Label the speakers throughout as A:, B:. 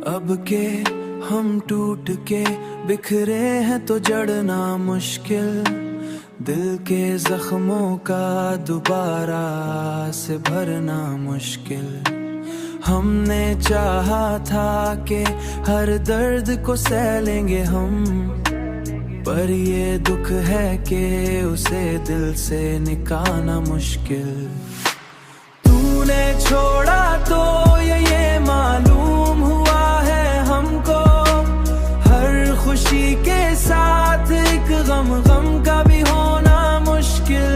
A: अब के हम टूट के बिखरे हैं तो जड़ना मुश्किल, दिल के जख्मों का दोबारा से भरना मुश्किल। हमने चाहा था कि हर दर्द को सह लेंगे हम, पर ये दुख है कि उसे दिल से निकालना मुश्किल। तूने छोड़ा तो ये मालूम हुआ है हमको, हर खुशी के साथ एक गम का भी होना मुश्किल।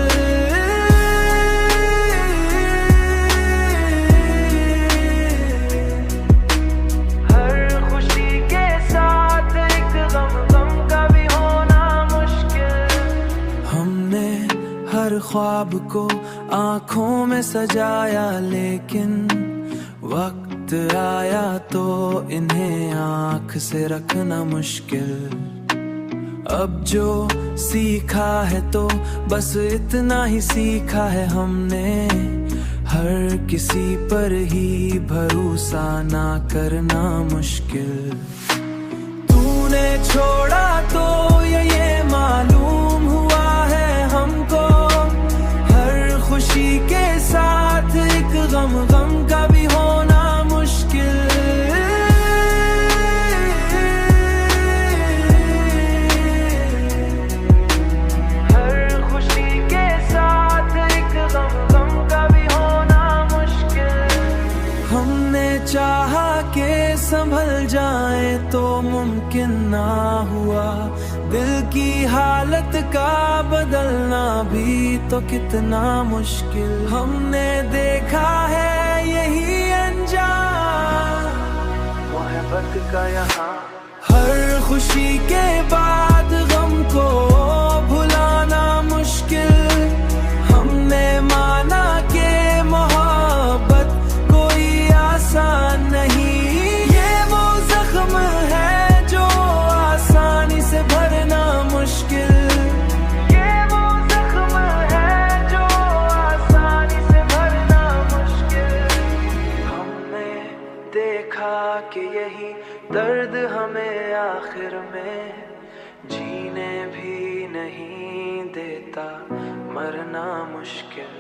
A: हर खुशी के साथ एक गम का भी होना मुश्किल। हमने हर ख्वाब को आँखों में सजाया, लेकिन वक्त आया तो इन्हें आँख से रखना मुश्किल। अब जो सीखा है तो बस इतना ही सीखा है हमने, हर किसी पर ही भरोसा ना करना मुश्किल। तूने छोड़ा तो ये मालूम हुआ है हमको, हर खुशी के साथ एक गम का भी होना मुश्किल। हर खुशी के साथ एक गम का भी होना मुश्किल। हमने चाहा कि संभल जाए तो मुमकिन ना हुआ, दिल की हालत का बदलना भी तो कितना मुश्किल। हमने देखा है यही अंजाम मोहब्बत का यहाँ, हर खुशी के बाद गम को भुलाना मुश्किल। हमने माना कि मोहब्बत कोई आसान नहीं, ये वो जख्म है जो आसानी से भरना मुश्किल। ये वो जख्म है जो आसानी से भरना मुश्किल। हमने देखा कि यही दर्द हमें आखिर में जीने भी नहीं देता, मरना मुश्किल।